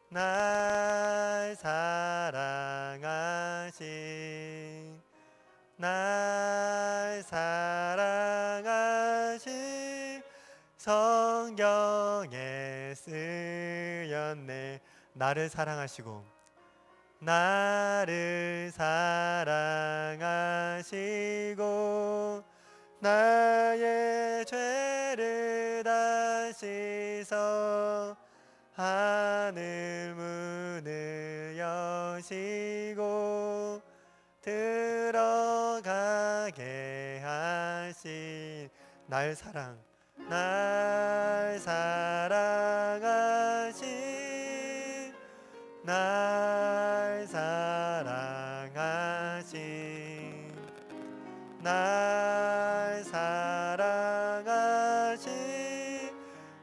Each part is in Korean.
날 사랑하신 날 사랑하신 성경에 쓰였네. 나를 사랑하시고 나를 사랑하시고 나의 죄를 다 씻어 하늘 문을 여시고 들어가게 하신 날 사랑하신 날 사랑하신 날 사랑하신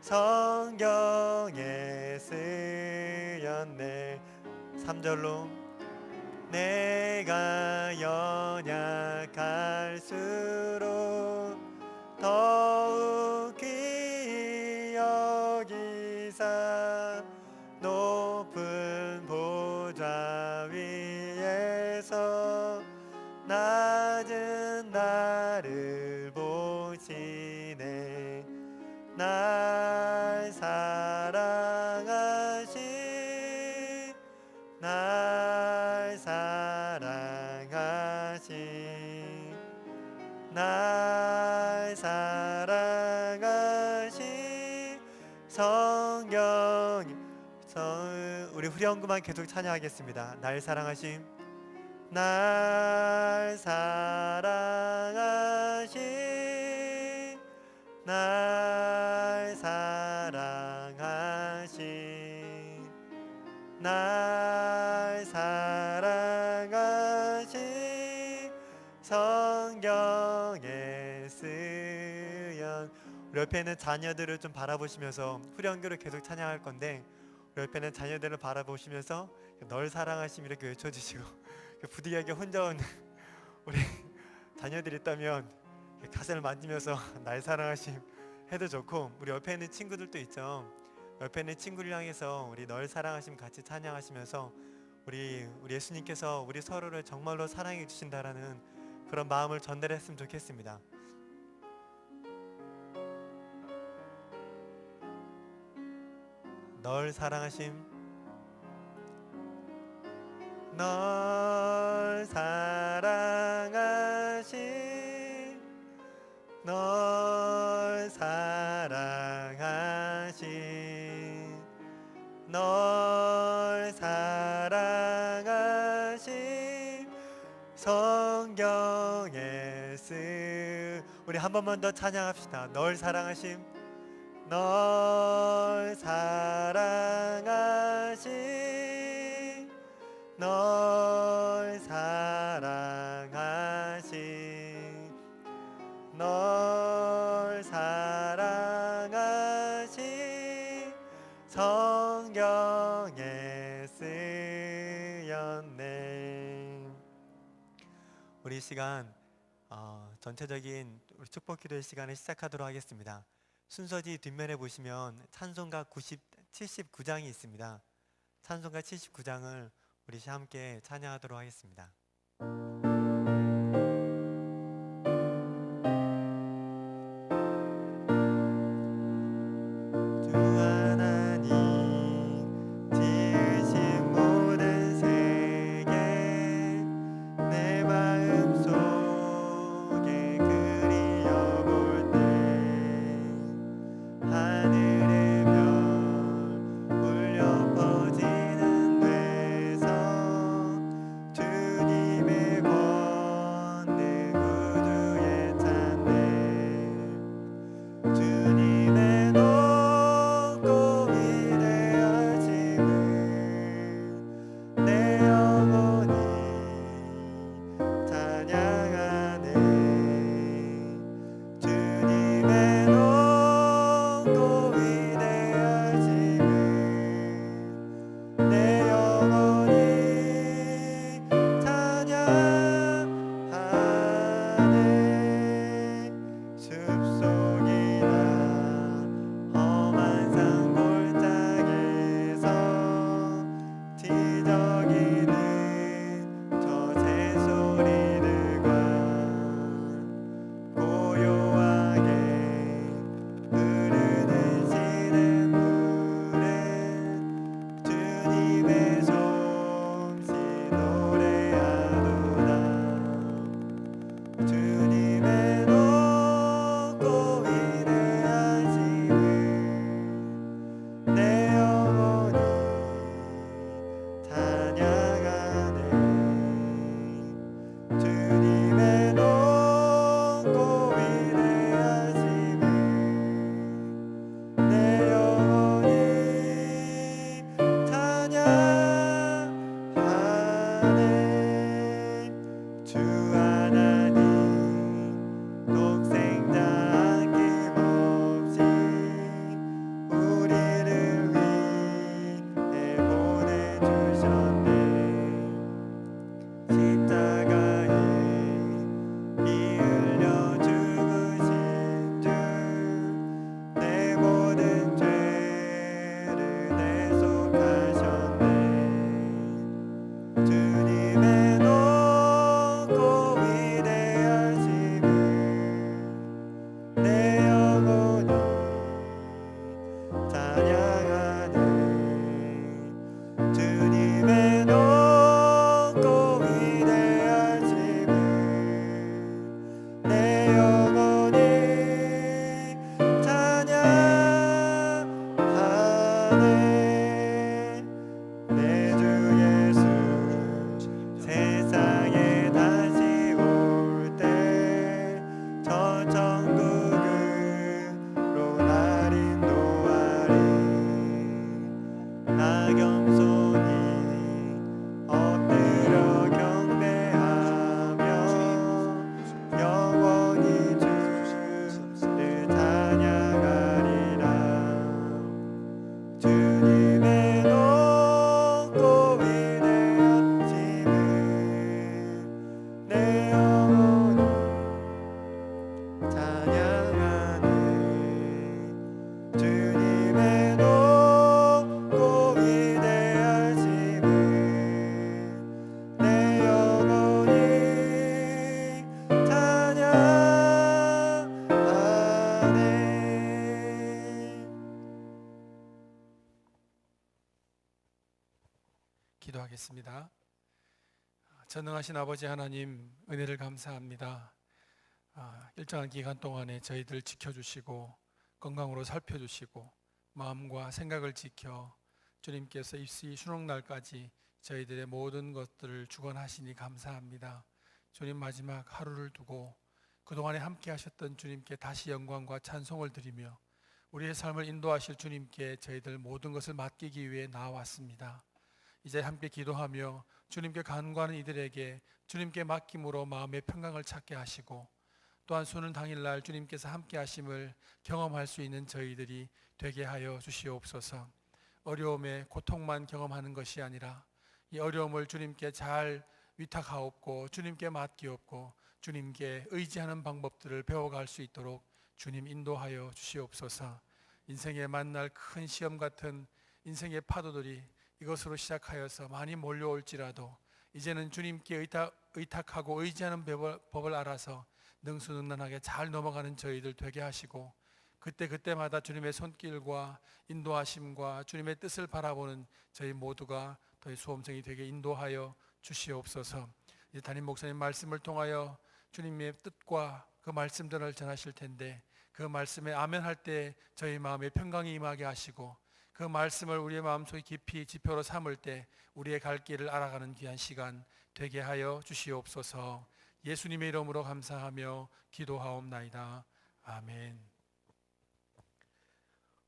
성경에 쓰였네. 3절로 내가 연약할수록 더욱 귀히 여기사 높은 보좌 위에서 낮은 나를 보시네. 날 사랑하신 날 사랑하신 날 사랑하신 성경. 우리 후렴구만 계속 찬양하겠습니다. 날 사랑하신 날 사랑하신 날 사랑하신 날 사랑하신 성경에 쓰연. 우리 옆에 있는 자녀들을 좀 바라보시면서 후렴구를 계속 찬양할 건데, 우리 옆에 있는 자녀들을 바라보시면서 널 사랑하심 이렇게 외쳐주시고, 부득이하게 혼자 온 우리 자녀들이 있다면 가슴을 만지면서 날 사랑하심 해도 좋고, 우리 옆에 있는 친구들도 있죠. 옆에 있는 친구를 향해서 우리 널 사랑하심 같이 찬양하시면서 우리 예수님께서 우리 서로를 정말로 사랑해 주신다라는 그런 마음을 전달했으면 좋겠습니다. 널 사랑하심 널 사랑하신 널 사랑하신 널 사랑하신 성경에 우리 한 번만 더 찬양합시다. 널 사랑하심 널 사랑하신 널 사랑하신 널 사랑하신 성경에 쓰였네. 우리 시간 전체적인 우리 축복기도의 시간을 시작하도록 하겠습니다. 순서지 뒷면에 보시면 찬송가 79장이 있습니다. 찬송가 79장을 우리 함께 찬양하도록 하겠습니다. 주님 기도하겠습니다. 전능하신 아버지 하나님, 은혜를 감사합니다. 일정한 기간 동안에 저희들 지켜주시고 건강으로 살펴주시고 마음과 생각을 지켜 주님께서 입시 수능날까지 저희들의 모든 것들을 주관하시니 감사합니다. 주님, 마지막 하루를 두고 그동안에 함께 하셨던 주님께 다시 영광과 찬송을 드리며 우리의 삶을 인도하실 주님께 저희들 모든 것을 맡기기 위해 나왔습니다. 이제 함께 기도하며 주님께 간구하는 이들에게 주님께 맡김으로 마음의 평강을 찾게 하시고 또한 수능 당일날 주님께서 함께 하심을 경험할 수 있는 저희들이 되게 하여 주시옵소서. 어려움에 고통만 경험하는 것이 아니라 이 어려움을 주님께 잘 위탁하옵고 주님께 맡기옵고 주님께 의지하는 방법들을 배워갈 수 있도록 주님 인도하여 주시옵소서. 인생에 만날 큰 시험 같은 인생의 파도들이 이것으로 시작하여서 많이 몰려올지라도 이제는 주님께 의탁하고 의지하는 법을 알아서 능수능란하게 잘 넘어가는 저희들 되게 하시고 그때마다 주님의 손길과 인도하심과 주님의 뜻을 바라보는 저희 모두가 더 수험생이 되게 인도하여 주시옵소서. 이제 담임 목사님 말씀을 통하여 주님의 뜻과 그 말씀들을 전하실 텐데 그 말씀에 아멘 할 때 저희 마음에 평강이 임하게 하시고 그 말씀을 우리의 마음속에 깊이 지표로 삼을 때 우리의 갈 길을 알아가는 귀한 시간 되게 하여 주시옵소서. 예수님의 이름으로 감사하며 기도하옵나이다. 아멘.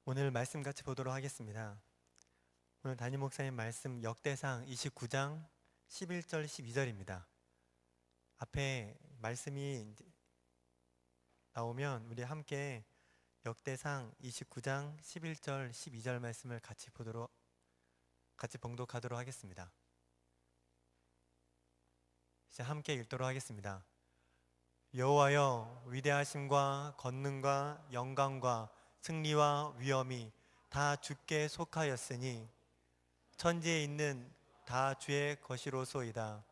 오늘 말씀 같이 보도록 하겠습니다. 오늘 담임 목사님 말씀 역대상 29장 11절 12절입니다. 앞에 말씀이 나오면 우리 함께 역대상 29장 11절 12절 말씀을 같이 봉독하도록 하겠습니다. 이제 함께 읽도록 하겠습니다. 여호와여, 위대하심과 권능과 영광과 승리와 위엄이 다 주께 속하였으니 천지에 있는 다 주의 것이로소이다.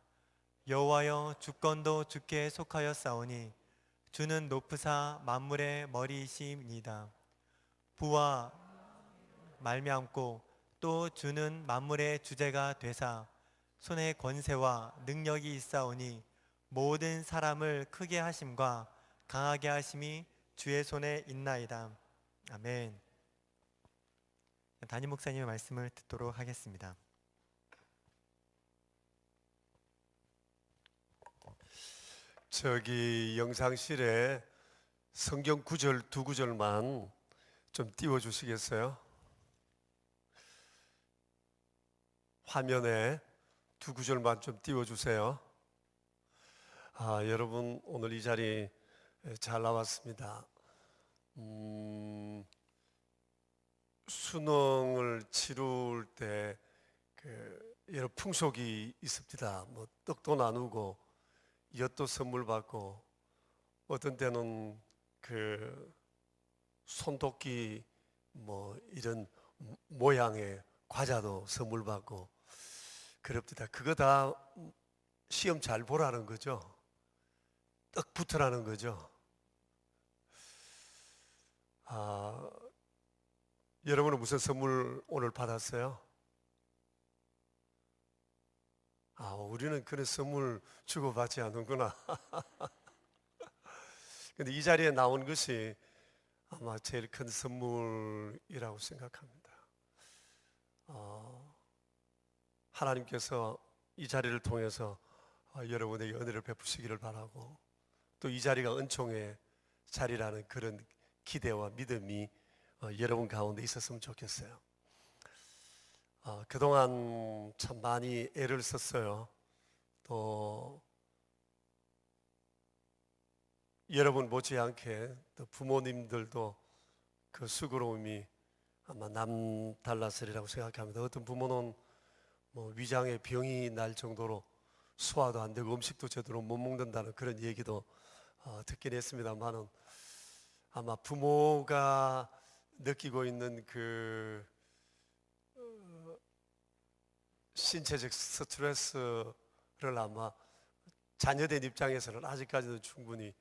여호와여, 주권도 주께 속하였사오니 주는 높으사 만물의 머리이시니이다. 부와 말미암고 또 주는 만물의 주제가 되사 손에 권세와 능력이 있사오니 모든 사람을 크게 하심과 강하게 하심이 주의 손에 있나이다. 아멘. 담임 목사님의 말씀을 듣도록 하겠습니다. 저기 영상실에 성경 구절 두 구절만 좀 띄워 주시겠어요? 화면에 두 구절만 좀 띄워 주세요. 여러분 오늘 이 자리 잘 나왔습니다. 수능을 치룰 때 여러 풍속이 있습니다. 뭐 떡도 나누고 엿도 선물 받고 어떤 때는 손도끼 뭐 이런 모양의 과자도 선물 받고 그럽니다. 그거 다 시험 잘 보라는 거죠. 떡 붙으라는 거죠. 여러분은 무슨 선물 오늘 받았어요? 우리는 그런 선물 주고받지 않는구나. 근데 이 자리에 나온 것이 아마 제일 큰 선물이라고 생각합니다. 하나님께서 이 자리를 통해서 여러분에게 은혜를 베푸시기를 바라고 또 이 자리가 은총의 자리라는 그런 기대와 믿음이 여러분 가운데 있었으면 좋겠어요. 그동안 참 많이 애를 썼어요. 또 여러분 못지않게 또 부모님들도 그 수고로움이 아마 남달랐으리라고 생각합니다. 어떤 부모는 뭐 위장에 병이 날 정도로 소화도 안 되고 음식도 제대로 못 먹는다는 그런 얘기도 듣긴 했습니다만은 아마 부모가 느끼고 있는 그 신체적 스트레스를 아마 자녀된 입장에서는 아직까지도 충분히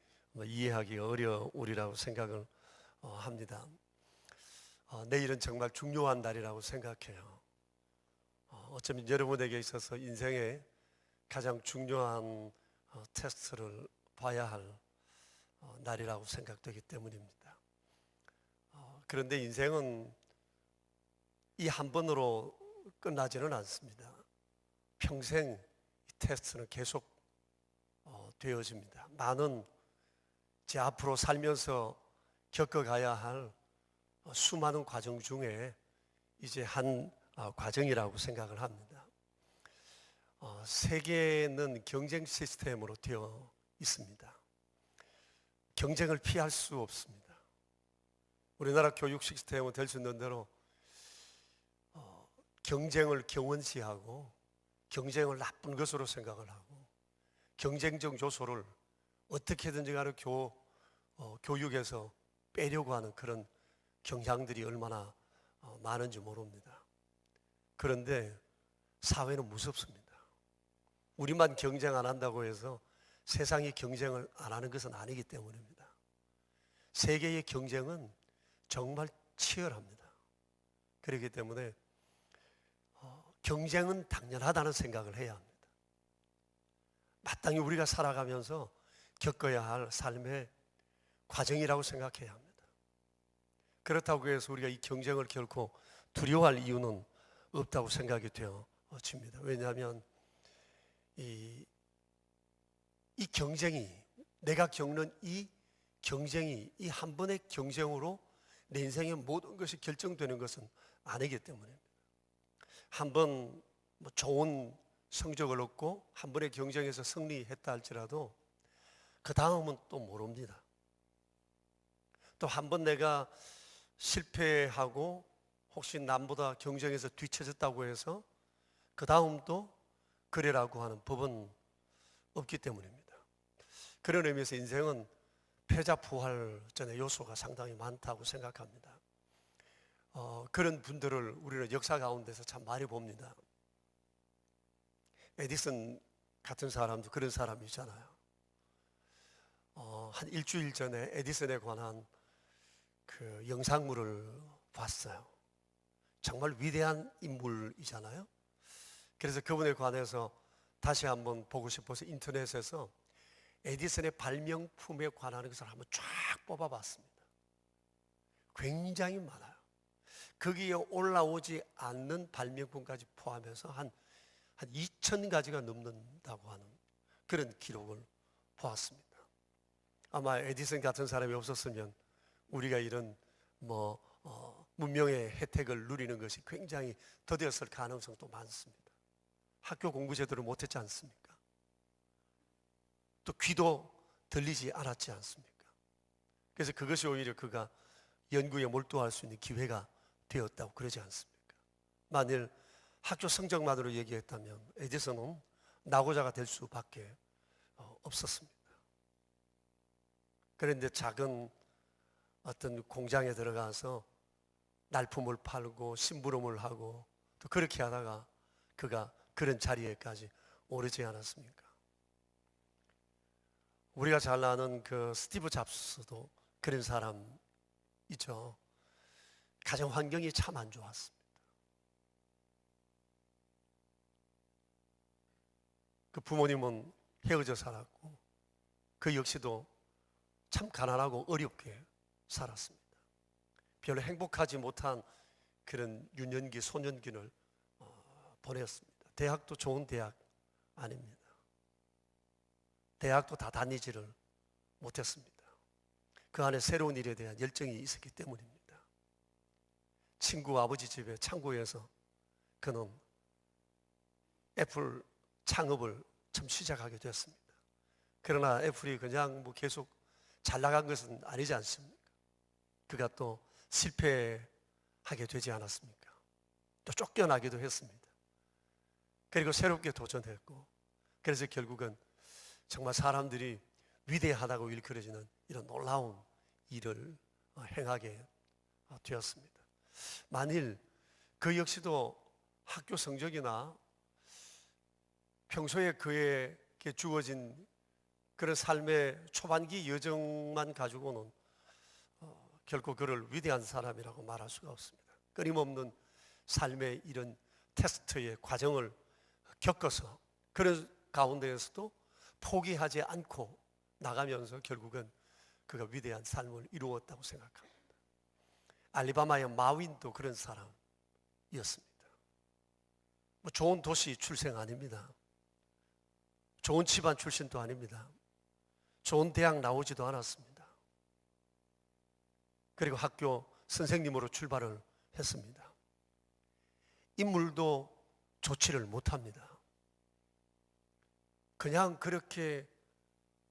이해하기 어려우리라고 생각을 합니다. 내일은 정말 중요한 날이라고 생각해요. 어쩌면 여러분에게 있어서 인생의 가장 중요한 테스트를 봐야 할 날이라고 생각되기 때문입니다. 그런데 인생은 이 한 번으로 끝나지는 않습니다. 평생 이 테스트는 계속 되어집니다. 많은 제 앞으로 살면서 겪어가야 할 수많은 과정 중에 이제 한 과정이라고 생각을 합니다. 세계는 경쟁 시스템으로 되어 있습니다. 경쟁을 피할 수 없습니다. 우리나라 교육 시스템은 될 수 있는 대로 경쟁을 경원시하고 경쟁을 나쁜 것으로 생각을 하고 경쟁적 요소를 어떻게든지 간에 교육에서 빼려고 하는 그런 경향들이 얼마나 많은지 모릅니다. 그런데 사회는 무섭습니다. 우리만 경쟁 안 한다고 해서 세상이 경쟁을 안 하는 것은 아니기 때문입니다. 세계의 경쟁은 정말 치열합니다. 그렇기 때문에 경쟁은 당연하다는 생각을 해야 합니다. 마땅히 우리가 살아가면서 겪어야 할 삶의 과정이라고 생각해야 합니다. 그렇다고 해서 우리가 이 경쟁을 결코 두려워할 이유는 없다고 생각이 되어집니다. 왜냐하면 이 경쟁이, 내가 겪는 이 경쟁이 이 한 번의 경쟁으로 내 인생의 모든 것이 결정되는 것은 아니기 때문입니다. 한번 좋은 성적을 얻고 한 번의 경쟁에서 승리했다 할지라도 그 다음은 또 모릅니다. 또 한 번 내가 실패하고 혹시 남보다 경쟁에서 뒤처졌다고 해서 그 다음도 그래라고 하는 법은 없기 때문입니다. 그런 의미에서 인생은 패자부활전의 요소가 상당히 많다고 생각합니다. 그런 분들을 우리는 역사 가운데서 참 많이 봅니다. 에디슨 같은 사람도 그런 사람이잖아요. 한 일주일 전에 에디슨에 관한 그 영상물을 봤어요. 정말 위대한 인물이잖아요. 그래서 그분에 관해서 다시 한번 보고 싶어서 인터넷에서 에디슨의 발명품에 관한 것을 한번 쫙 뽑아봤습니다. 굉장히 많아요. 거기에 올라오지 않는 발명품까지 포함해서 한 2,000가지가 넘는다고 하는 그런 기록을 보았습니다. 아마 에디슨 같은 사람이 없었으면 우리가 이런 문명의 혜택을 누리는 것이 굉장히 더뎠을 가능성도 많습니다. 학교 공부 제대로 못했지 않습니까? 또 귀도 들리지 않았지 않습니까? 그래서 그것이 오히려 그가 연구에 몰두할 수 있는 기회가 되었다고 그러지 않습니까? 만일 학교 성적만으로 얘기했다면 에디슨은 낙오자가 될 수밖에 없었습니다. 그런데 작은 어떤 공장에 들어가서 날품을 팔고 심부름을 하고 또 그렇게 하다가 그가 그런 자리에까지 오르지 않았습니까? 우리가 잘 아는 그 스티브 잡스도 그런 사람이죠. 가정 환경이 참 안 좋았습니다. 그 부모님은 헤어져 살았고 그 역시도 참 가난하고 어렵게 살았습니다. 별로 행복하지 못한 그런 유년기, 소년기를 보냈습니다. 대학도 좋은 대학 아닙니다. 대학도 다 다니지를 못했습니다. 그 안에 새로운 일에 대한 열정이 있었기 때문입니다. 친구 아버지 집에 창고에서 그는 애플 창업을 처음 시작하게 되었습니다. 그러나 애플이 그냥 계속 잘 나간 것은 아니지 않습니까? 그가 또 실패하게 되지 않았습니까? 또 쫓겨나기도 했습니다. 그리고 새롭게 도전했고, 그래서 결국은 정말 사람들이 위대하다고 일컬어지는 이런 놀라운 일을 행하게 되었습니다. 만일 그 역시도 학교 성적이나 평소에 그에게 주어진 그런 삶의 초반기 여정만 가지고는 결코 그를 위대한 사람이라고 말할 수가 없습니다. 끊임없는 삶의 이런 테스트의 과정을 겪어서 그런 가운데에서도 포기하지 않고 나가면서 결국은 그가 위대한 삶을 이루었다고 생각합니다. 알리바마의 마윈도 그런 사람이었습니다. 뭐 좋은 도시 출생 아닙니다. 좋은 집안 출신도 아닙니다. 좋은 대학 나오지도 않았습니다. 그리고 학교 선생님으로 출발을 했습니다. 인물도 좋지를 못합니다. 그냥 그렇게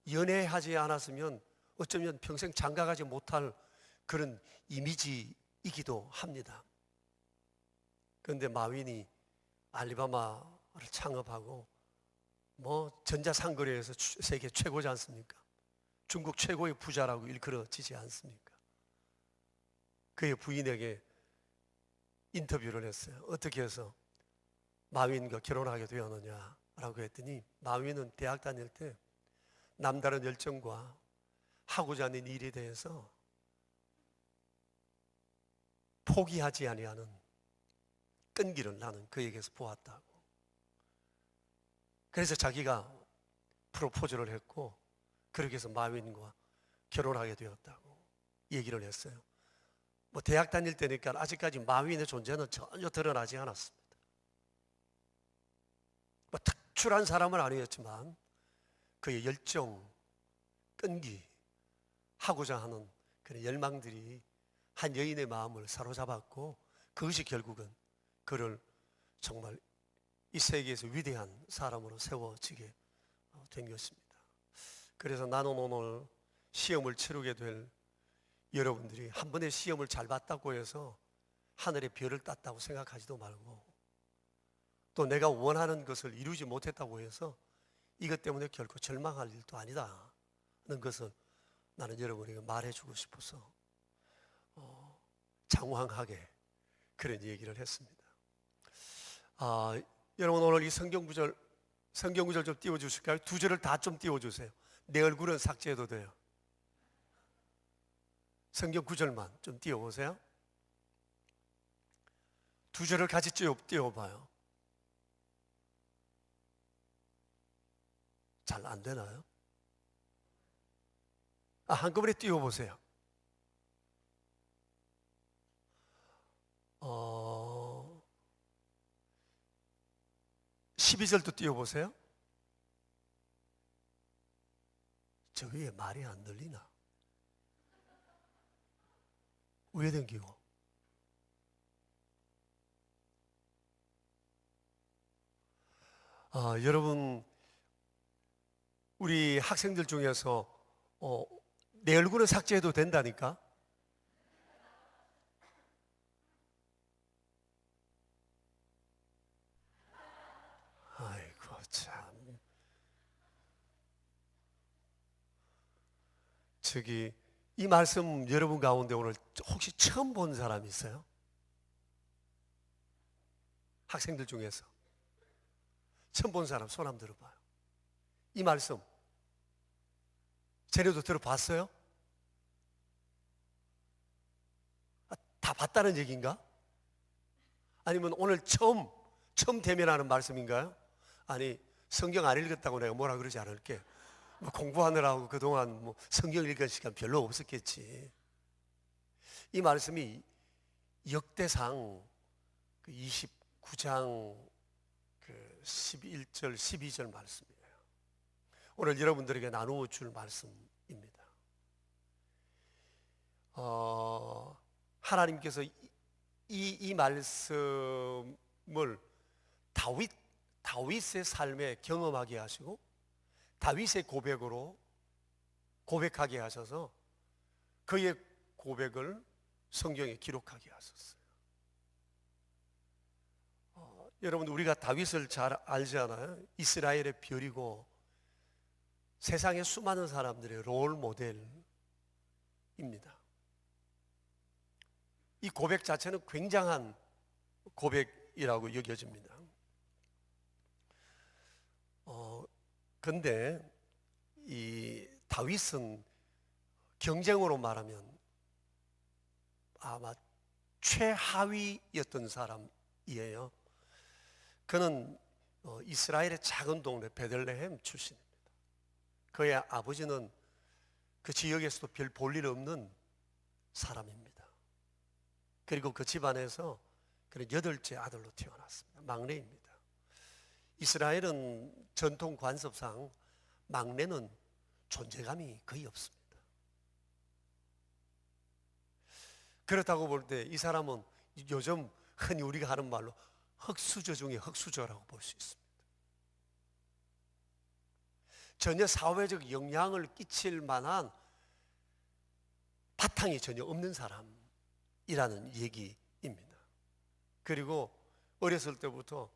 연애하지 않았으면 어쩌면 평생 장가가지 못할 그런 이미지이기도 합니다. 그런데 마윈이 알리바마를 창업하고 뭐 전자상거래에서 세계 최고지 않습니까? 중국 최고의 부자라고 일컬어지지 않습니까? 그의 부인에게 인터뷰를 했어요. 어떻게 해서 마윈과 결혼하게 되었느냐라고 했더니 마윈은 대학 다닐 때 남다른 열정과 하고자 하는 일에 대해서 포기하지 아니하는 끈기를 나는 그에게서 보았다고. 그래서 자기가 프로포즈를 했고 그렇게 해서 마윈과 결혼하게 되었다고 얘기를 했어요. 뭐 대학 다닐 때니까 아직까지 마윈의 존재는 전혀 드러나지 않았습니다. 뭐 특출한 사람은 아니었지만 그의 열정, 끈기, 하고자 하는 그런 열망들이 한 여인의 마음을 사로잡았고 그것이 결국은 그를 정말 이 세계에서 위대한 사람으로 세워지게 된 것입니다. 그래서 나는 오늘 시험을 치르게 될 여러분들이 한 번의 시험을 잘 봤다고 해서 하늘의 별을 땄다고 생각하지도 말고 또 내가 원하는 것을 이루지 못했다고 해서 이것 때문에 결코 절망할 일도 아니다 하는 것을 나는 여러분에게 말해주고 싶어서 장황하게 그런 얘기를 했습니다. 여러분 오늘 이 성경 구절 좀 띄워주실까요? 두 절을 다 좀 띄워주세요. 내 얼굴은 삭제해도 돼요. 성경 구절만 좀 띄워보세요. 두 절을 같이 띄워봐요. 잘 안 되나요? 한꺼번에 띄워보세요. 12절도 띄워보세요. 저 위에 말이 안 들리나? 왜 댕기고? 여러분 우리 학생들 중에서 내 얼굴은 삭제해도 된다니까? 아이고 참. 이 말씀 여러분 가운데 오늘 혹시 처음 본 사람 있어요? 학생들 중에서 처음 본 사람 손 한번 들어봐요. 이 말씀 쟤네도 들어봤어요? 다 봤다는 얘기인가? 아니면 오늘 처음 대면하는 말씀인가요? 아니 성경 안 읽었다고 내가 뭐라 그러지 않을게. 뭐 공부하느라고 그동안 뭐 성경 읽은 시간 별로 없었겠지. 이 말씀이 역대상 29장 11절 12절 말씀이에요. 오늘 여러분들에게 나누어 줄 말씀입니다. 하나님께서 이 말씀을 다윗의 삶에 경험하게 하시고 다윗의 고백으로 고백하게 하셔서 그의 고백을 성경에 기록하게 하셨어요. 여러분 우리가 다윗을 잘 알잖아요. 이스라엘의 별이고 세상의 수많은 사람들의 롤 모델입니다. 이 고백 자체는 굉장한 고백이라고 여겨집니다. 근데 이 다윗은 경쟁으로 말하면 아마 최하위였던 사람이에요. 그는 이스라엘의 작은 동네 베들레헴 출신입니다. 그의 아버지는 그 지역에서도 별 볼일 없는 사람입니다. 그리고 그 집안에서 그는 8째 아들로 태어났습니다. 막내입니다. 이스라엘은 전통 관습상 막내는 존재감이 거의 없습니다. 그렇다고 볼 때 이 사람은 요즘 흔히 우리가 하는 말로 흙수저 중에 흙수저라고 볼 수 있습니다. 전혀 사회적 영향을 끼칠 만한 바탕이 전혀 없는 사람이라는 얘기입니다. 그리고 어렸을 때부터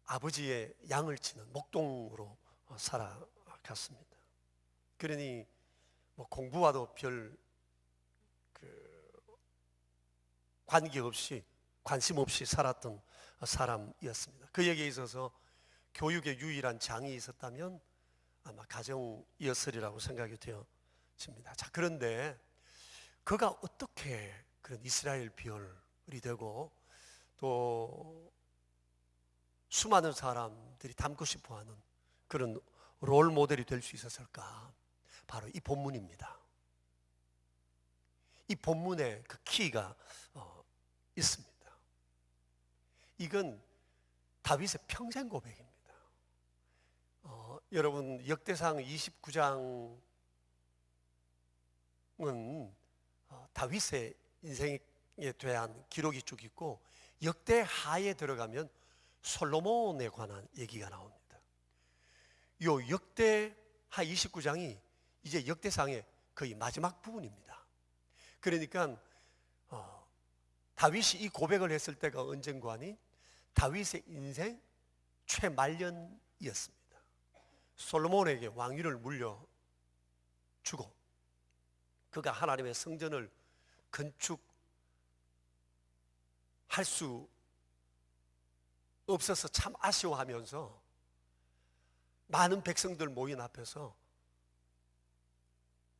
아버지의 양을 치는 목동으로 살아갔습니다. 그러니 뭐 공부와도 별 관심 없이 살았던 사람이었습니다. 그에게 있어서 교육의 유일한 장이 있었다면 아마 가정이었으리라고 생각이 되어집니다. 자, 그런데 그가 어떻게 그런 이스라엘 별이 되고 또 수많은 사람들이 닮고 싶어하는 그런 롤 모델이 될 수 있었을까? 바로 이 본문입니다. 이 본문에 그 키가 있습니다. 이건 다윗의 평생 고백입니다. 여러분 역대상 29장은 다윗의 인생에 대한 기록이 쭉 있고 역대하에 들어가면 솔로몬에 관한 얘기가 나옵니다. 요 역대하 29장이 이제 역대상의 거의 마지막 부분입니다. 그러니까 다윗이 이 고백을 했을 때가 언젠가 하니 다윗의 인생 최말년이었습니다. 솔로몬에게 왕위를 물려주고 그가 하나님의 성전을 건축할 수 없어서 참 아쉬워하면서 많은 백성들 모인 앞에서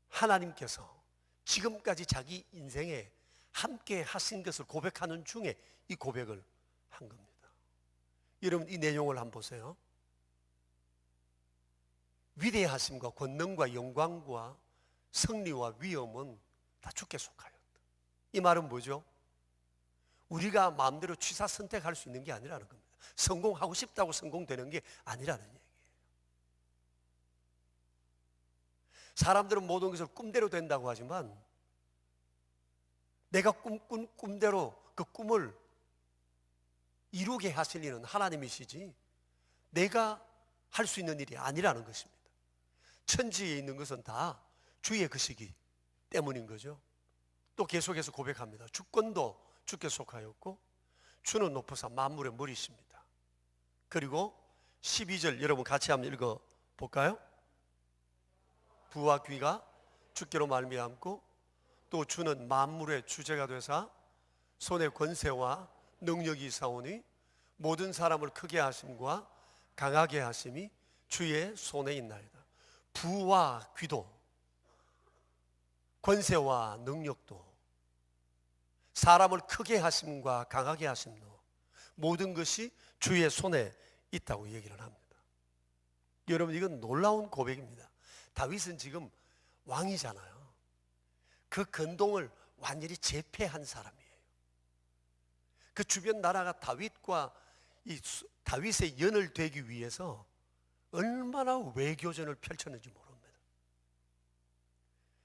하나님께서 지금까지 자기 인생에 함께 하신 것을 고백하는 중에 이 고백을 한 겁니다. 여러분 이 내용을 한번 보세요. 위대하심과 권능과 영광과 승리와 위엄은 다 주께 속하였다. 이 말은 뭐죠? 우리가 마음대로 취사 선택할 수 있는 게 아니라는 겁니다. 성공하고 싶다고 성공되는 게 아니라는 얘기예요. 사람들은 모든 것을 꿈대로 된다고 하지만 내가 꿈꾼 꿈대로 그 꿈을 이루게 하실 일은 하나님이시지 내가 할 수 있는 일이 아니라는 것입니다. 천지에 있는 것은 다 주의 것이기 때문인 거죠. 또 계속해서 고백합니다. 주권도 주께 속하였고 주는 높으사 만물의 머리십니다. 그리고 12절 여러분 같이 한번 읽어볼까요? 부와 귀가 주께로 말미암고 또 주는 만물의 주제가 되사 손에 권세와 능력이 있사오니 모든 사람을 크게 하심과 강하게 하심이 주의 손에 있나이다. 부와 귀도 권세와 능력도 사람을 크게 하심과 강하게 하심도 모든 것이 주의 손에 있다고 얘기를 합니다. 여러분 이건 놀라운 고백입니다. 다윗은 지금 왕이잖아요. 그 근동을 완전히 제패한 사람이에요. 그 주변 나라가 다윗과 이 다윗의 연을 되기 위해서 얼마나 외교전을 펼쳤는지 모릅니다.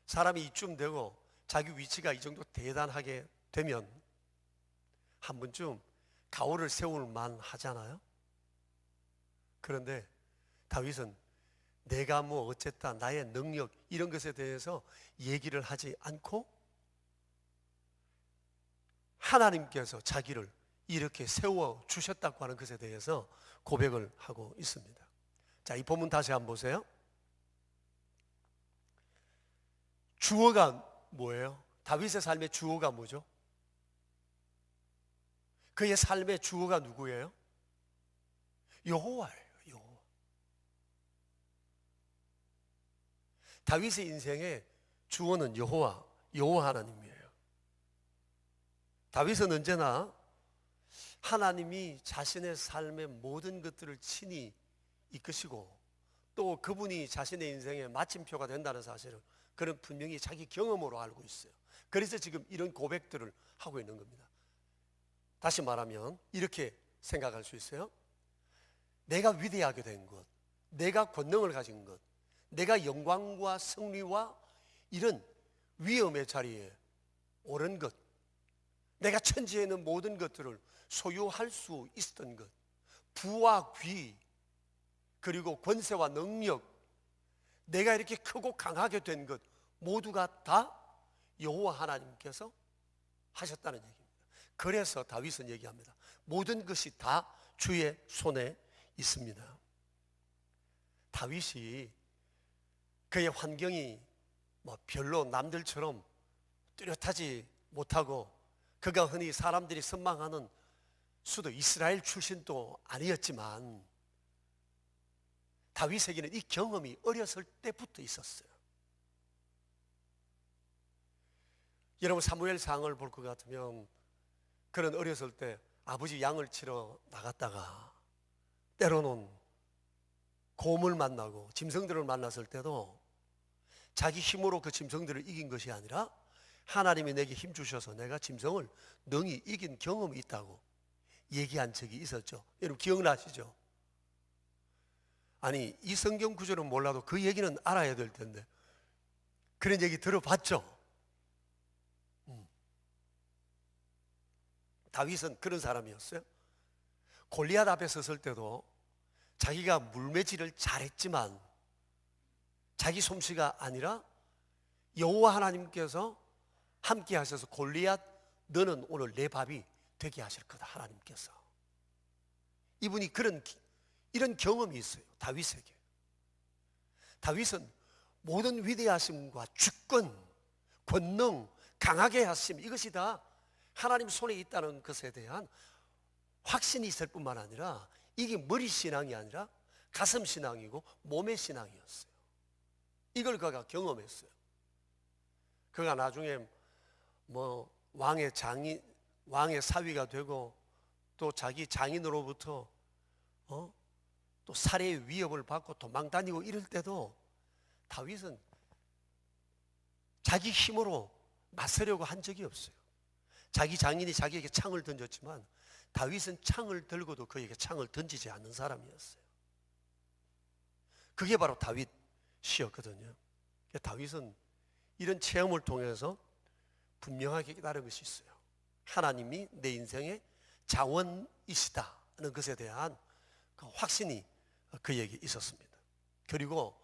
사람이 이쯤 되고 자기 위치가 이 정도 대단하게 되면 한 번쯤 가오를 세울 만 하잖아요. 그런데 다윗은 내가 뭐 어쨌다 나의 능력 이런 것에 대해서 얘기를 하지 않고 하나님께서 자기를 이렇게 세워 주셨다고 하는 것에 대해서 고백을 하고 있습니다. 자, 이 본문 다시 한번 보세요. 주어가 뭐예요? 다윗의 삶의 주어가 뭐죠? 그의 삶의 주어가 누구예요? 여호와예요. 여호와. 다윗의 인생의 주어는 여호와 하나님이에요. 다윗은 언제나 하나님이 자신의 삶의 모든 것들을 친히 이끄시고 또 그분이 자신의 인생의 마침표가 된다는 사실을 그는 분명히 자기 경험으로 알고 있어요. 그래서 지금 이런 고백들을 하고 있는 겁니다. 다시 말하면 이렇게 생각할 수 있어요. 내가 위대하게 된 것, 내가 권능을 가진 것, 내가 영광과 승리와 이런 위엄의 자리에 오른 것, 내가 천지에 있는 모든 것들을 소유할 수 있었던 것, 부와 귀, 그리고 권세와 능력, 내가 이렇게 크고 강하게 된 것 모두가 다 여호와 하나님께서 하셨다는 얘기입니다. 그래서 다윗은 얘기합니다. 모든 것이 다 주의 손에 있습니다. 다윗이 그의 환경이 별로 남들처럼 뚜렷하지 못하고 그가 흔히 사람들이 선망하는 수도 이스라엘 출신도 아니었지만 다윗에게는 이 경험이 어렸을 때부터 있었어요. 여러분 사무엘상을 볼 것 같으면 그는 어렸을 때 아버지 양을 치러 나갔다가 때로는 곰을 만나고 짐승들을 만났을 때도 자기 힘으로 그 짐승들을 이긴 것이 아니라 하나님이 내게 힘 주셔서 내가 짐승을 능히 이긴 경험이 있다고 얘기한 적이 있었죠. 여러분 기억나시죠? 아니 이 성경 구절은 몰라도 그 얘기는 알아야 될 텐데 그런 얘기 들어봤죠? 다윗은 그런 사람이었어요. 골리앗 앞에 섰을 때도 자기가 물매질을 잘했지만 자기 솜씨가 아니라 여호와 하나님께서 함께 하셔서 골리앗 너는 오늘 내 밥이 되게 하실 거다 하나님께서. 이분이 이런 경험이 있어요. 다윗에게. 다윗은 모든 위대하심과 주권, 권능, 강하게 하심 이것이 다 하나님 손에 있다는 것에 대한 확신이 있을 뿐만 아니라 이게 머리 신앙이 아니라 가슴 신앙이고 몸의 신앙이었어요. 이걸 그가 경험했어요. 그가 나중에 왕의 사위가 되고 또 자기 장인으로부터 또 살해의 위협을 받고 도망 다니고 이럴 때도 다윗은 자기 힘으로 맞서려고 한 적이 없어요. 자기 장인이 자기에게 창을 던졌지만 다윗은 창을 들고도 그에게 창을 던지지 않는 사람이었어요. 그게 바로 다윗이었거든요. 다윗은 이런 체험을 통해서 분명하게 깨달은 것이 있어요. 하나님이 내 인생의 자원이시다는 것에 대한 그 확신이 그에게 있었습니다. 그리고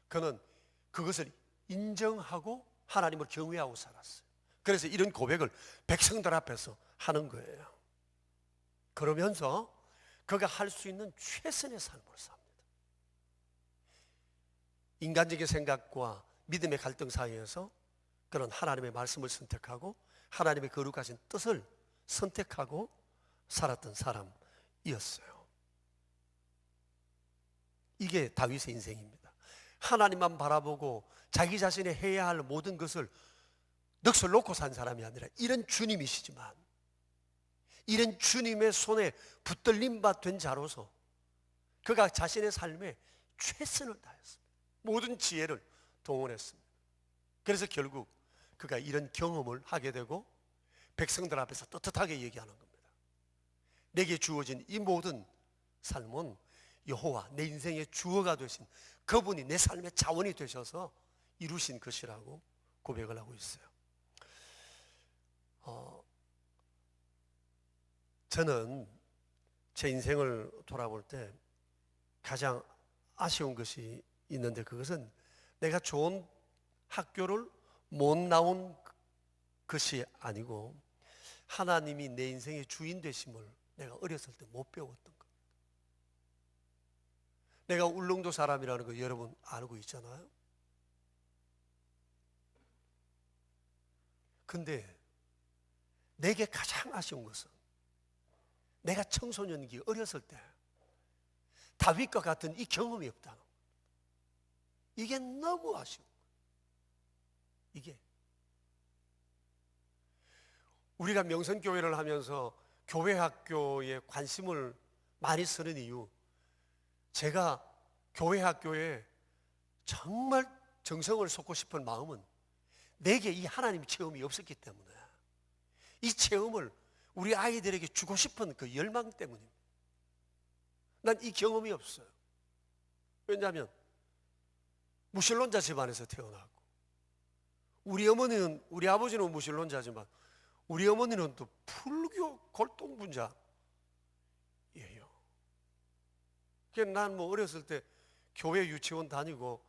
그는 그것을 인정하고 하나님을 경외하고 살았어요. 그래서 이런 고백을 백성들 앞에서 하는 거예요. 그러면서 그가 할 수 있는 최선의 삶을 삽니다. 인간적인 생각과 믿음의 갈등 사이에서 그런 하나님의 말씀을 선택하고 하나님의 거룩하신 뜻을 선택하고 살았던 사람이었어요. 이게 다윗의 인생입니다. 하나님만 바라보고 자기 자신이 해야 할 모든 것을 넋을 놓고 산 사람이 아니라 이런 주님이시지만 이런 주님의 손에 붙들림 받은 자로서 그가 자신의 삶에 최선을 다했습니다. 모든 지혜를 동원했습니다. 그래서 결국 그가 이런 경험을 하게 되고 백성들 앞에서 떳떳하게 얘기하는 겁니다. 내게 주어진 이 모든 삶은 여호와 내 인생의 주어가 되신 그분이 내 삶의 자원이 되셔서 이루신 것이라고 고백을 하고 있어요. 저는 제 인생을 돌아볼 때 가장 아쉬운 것이 있는데 그것은 내가 좋은 학교를 못 나온 것이 아니고 하나님이 내 인생의 주인 되심을 내가 어렸을 때 못 배웠던 겁니다. 내가 울릉도 사람이라는 거 여러분 알고 있잖아요. 근데 내게 가장 아쉬운 것은 내가 청소년기 어렸을 때 다윗과 같은 이 경험이 없다는 거예요. 이게 너무 아쉬운 거예요. 이게 우리가 명선교회를 하면서 교회 학교에 관심을 많이 쓰는 이유, 제가 교회 학교에 정말 정성을 쏟고 싶은 마음은 내게 이 하나님 체험이 없었기 때문에, 이 체험을 우리 아이들에게 주고 싶은 그 열망 때문입니다. 난 이 경험이 없어요. 왜냐하면 무신론자 집안에서 태어나고, 우리 어머니는, 우리 아버지는 무신론자지만 우리 어머니는 또 불교 골동분자예요. 그래서 난 뭐 어렸을 때 교회 유치원 다니고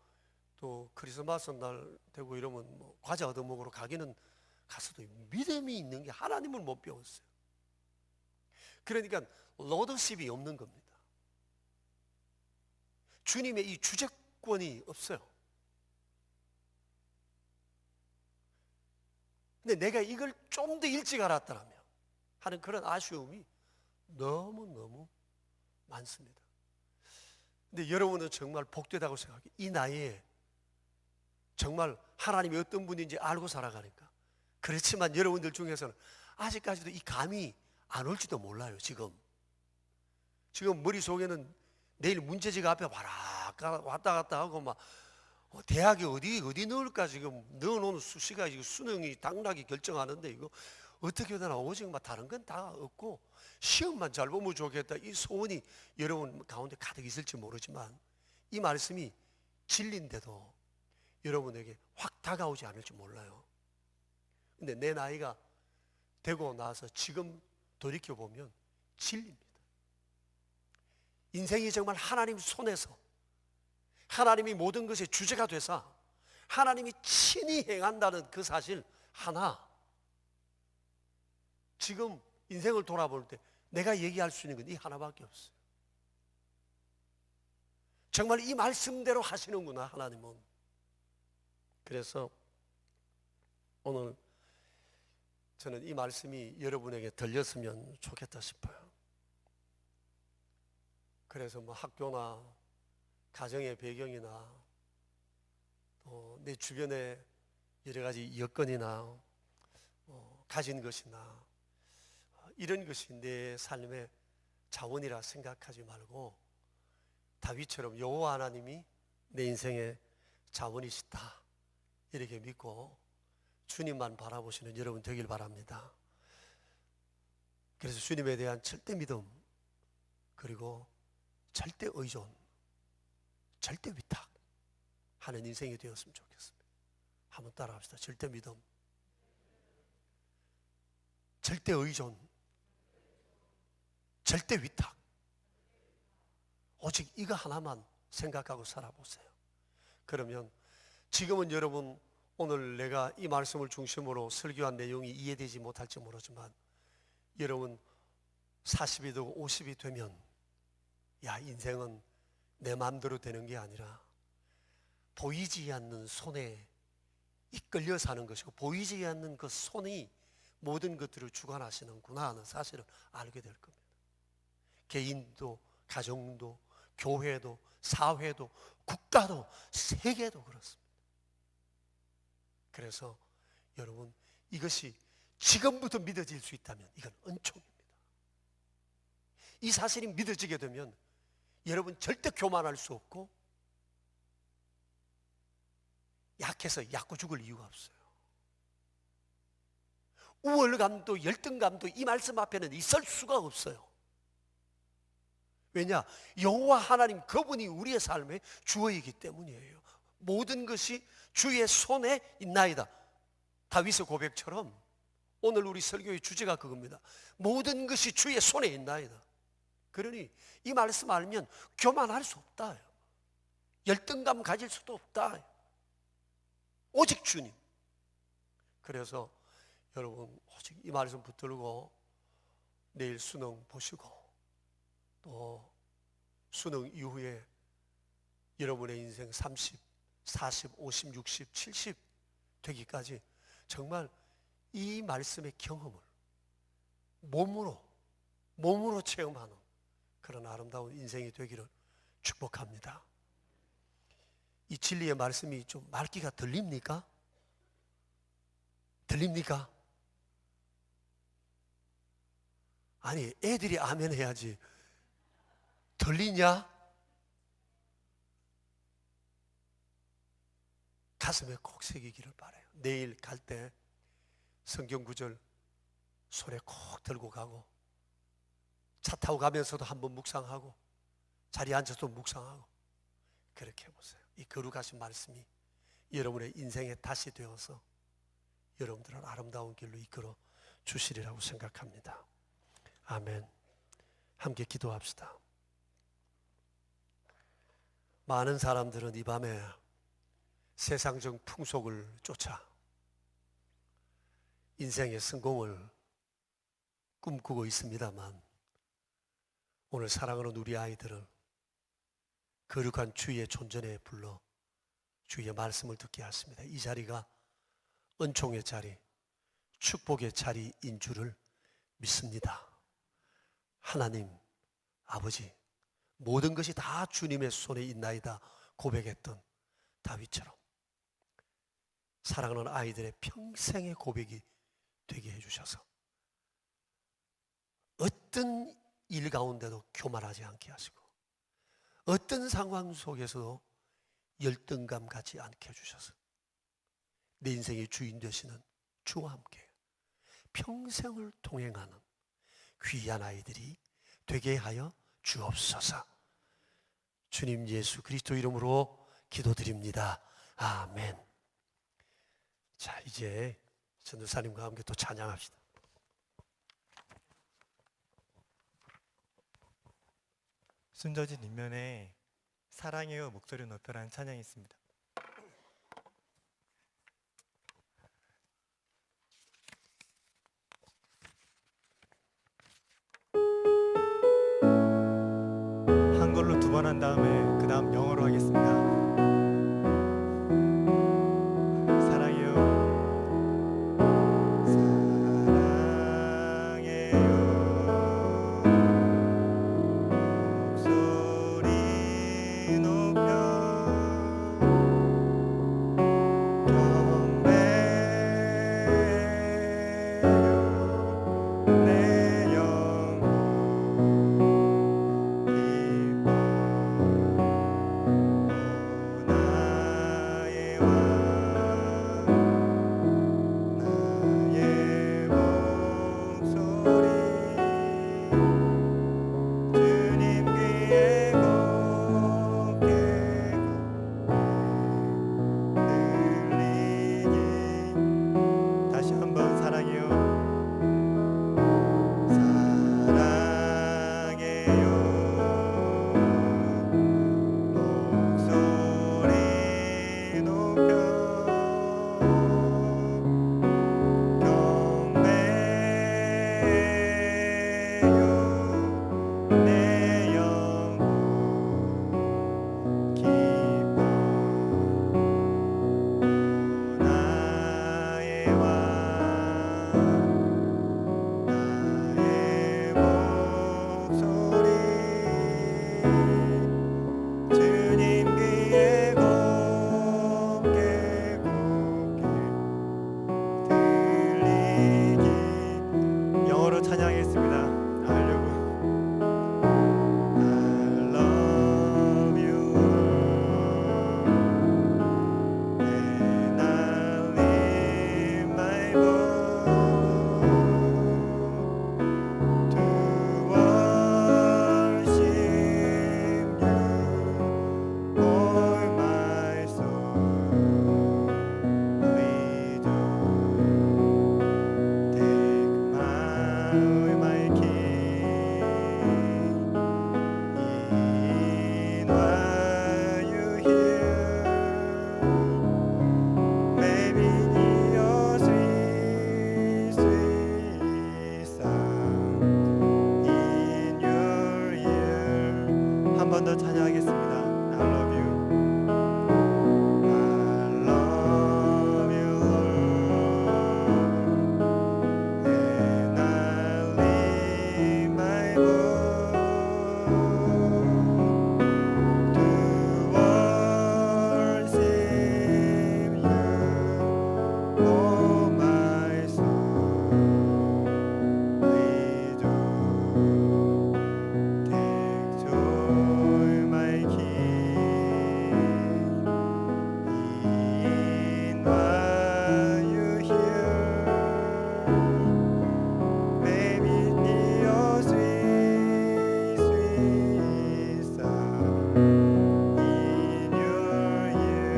또 크리스마스 날 되고 이러면 뭐 과자 얻어먹으러 가기는 가서도 믿음이 있는 게 하나님을 못 배웠어요. 그러니까 로더십이 없는 겁니다. 주님의 이 주재권이 없어요. 근데 내가 이걸 좀 더 일찍 알았더라면 하는 그런 아쉬움이 너무너무 많습니다. 근데 여러분은 정말 복되다고 생각해요. 이 나이에 정말 하나님이 어떤 분인지 알고 살아가니까. 그렇지만 여러분들 중에서는 아직까지도 이 감이 안 올지도 몰라요. 지금 머릿속에는 내일 문제지가 앞에 왔다 갔다 하고 막 대학에 어디 넣을까 지금 넣어놓은 수시가 지금 수능이 당락이 결정하는데 이거 어떻게 되나, 오직 막 다른 건 다 없고 시험만 잘 보면 좋겠다, 이 소원이 여러분 가운데 가득 있을지 모르지만 이 말씀이 진리인데도 여러분에게 확 다가오지 않을지 몰라요. 근데 내 나이가 되고 나서 지금 돌이켜보면 진리입니다. 인생이 정말 하나님 손에서 하나님이 모든 것의 주제가 되사 하나님이 친히 행한다는 그 사실 하나, 지금 인생을 돌아볼 때 내가 얘기할 수 있는 건 이 하나밖에 없어요. 정말 이 말씀대로 하시는구나 하나님은. 그래서 오늘 저는 이 말씀이 여러분에게 들렸으면 좋겠다 싶어요. 그래서 뭐 학교나 가정의 배경이나 또 내 주변의 여러 가지 여건이나 가진 것이나 이런 것이 내 삶의 자원이라 생각하지 말고 다윗처럼 여호와 하나님이 내 인생의 자원이시다 이렇게 믿고 주님만 바라보시는 여러분 되길 바랍니다. 그래서 주님에 대한 절대 믿음, 그리고 절대 의존, 절대 위탁하는 인생이 되었으면 좋겠습니다. 한번 따라합시다. 절대 믿음, 절대 의존, 절대 위탁. 오직 이거 하나만 생각하고 살아보세요. 그러면 지금은 여러분, 오늘 내가 이 말씀을 중심으로 설교한 내용이 이해되지 못할지 모르지만 여러분 40이 되고 50이 되면 야, 인생은 내 마음대로 되는 게 아니라 보이지 않는 손에 이끌려 사는 것이고 보이지 않는 그 손이 모든 것들을 주관하시는구나 하는 사실을 알게 될 겁니다. 개인도, 가정도, 교회도, 사회도, 국가도, 세계도 그렇습니다. 그래서 여러분, 이것이 지금부터 믿어질 수 있다면 이건 은총입니다. 이 사실이 믿어지게 되면 여러분 절대 교만할 수 없고 약해서 얕고 죽을 이유가 없어요. 우월감도 열등감도 이 말씀 앞에는 있을 수가 없어요. 왜냐? 여호와 하나님 그분이 우리의 삶의 주어이기 때문이에요. 모든 것이 주의 손에 있나이다. 다윗의 고백처럼 오늘 우리 설교의 주제가 그겁니다. 모든 것이 주의 손에 있나이다. 그러니 이 말씀 알면 교만할 수 없다, 열등감 가질 수도 없다. 오직 주님. 그래서 여러분 오직 이 말씀 붙들고 내일 수능 보시고 또 수능 이후에 여러분의 인생 30, 40, 50, 60, 70 되기까지 정말 이 말씀의 경험을 몸으로 체험하는 그런 아름다운 인생이 되기를 축복합니다. 이 진리의 말씀이 좀 맑기가 들립니까? 들립니까? 아니 애들이 아멘 해야지. 들리냐? 가슴에 꼭 새기기를 바라요. 내일 갈 때 성경 구절 손에 꼭 들고 가고, 차 타고 가면서도 한번 묵상하고, 자리에 앉아서 묵상하고, 그렇게 해보세요. 이 거룩하신 말씀이 여러분의 인생에 다시 되어서 여러분들을 아름다운 길로 이끌어 주시리라고 생각합니다. 아멘. 함께 기도합시다. 많은 사람들은 이 밤에 세상적 풍속을 쫓아 인생의 성공을 꿈꾸고 있습니다만, 오늘 사랑하는 우리 아이들을 거룩한 주의 존전에 불러 주의 말씀을 듣게 하십니다. 이 자리가 은총의 자리, 축복의 자리인 줄을 믿습니다. 하나님 아버지, 모든 것이 다 주님의 손에 있나이다 고백했던 다윗처럼 사랑하는 아이들의 평생의 고백이 되게 해주셔서 어떤 일 가운데도 교만하지 않게 하시고, 어떤 상황 속에서도 열등감 갖지 않게 해주셔서 내 인생의 주인 되시는 주와 함께 평생을 동행하는 귀한 아이들이 되게 하여 주옵소서. 주님 예수 그리스도 이름으로 기도드립니다. 아멘. 자, 이제 전도사님과 함께 또 찬양합시다. 순저진 인면에 사랑해요 목소리 높여라는 찬양이 있습니다. 한글로 두 번 한 다음에 그 다음 영어로 하겠습니다. 사랑해요. 목소리 높여 경배해요. 내 영혼 나의 왕 나의 목소리 주님 귀에 곱게 들리니 다시 한번 사랑해요. 사랑해요. 목소리 높여 경배해요. 내 영혼 기뻐 나의 왕 나의 목소리 주님 귀에 곱게 들리기. 영어로 찬양하겠습니다. 하려고. I love you and I lift my voice to worship you, all my soul. Lead you, take my King, in what you hear. Maybe your sweet, sweet sound in your ear. 한 번 더 찬양하겠습니다. I love you. I love you, Lord, and I lift my voice to worship you, oh my soul, lead you. In your you.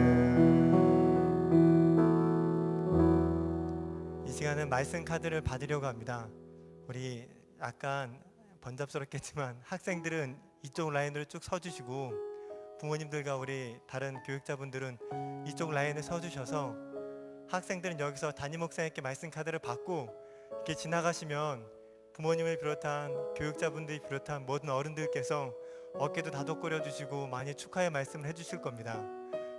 이 시간은 말씀 카드를 받으려고 합니다. 우리 약간 번잡스럽겠지만 학생들은 이쪽 라인으로 쭉 서주시고 부모님들과 우리 다른 교육자분들은 이쪽 라인에 서주셔서 학생들은 여기서 담임 목사님께 말씀 카드를 받고 이렇게 지나가시면 부모님을 비롯한 교육자분들이 비롯한 모든 어른들께서 어깨도 다독거려 주시고 많이 축하의 말씀을 해주실 겁니다.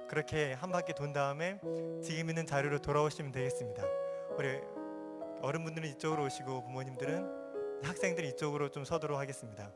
그렇게 한 바퀴 돈 다음에 지금 있는 자리로 돌아오시면 되겠습니다. 우리 어른분들은 이쪽으로 오시고 부모님들은 학생들이 이쪽으로 좀 서도록 하겠습니다.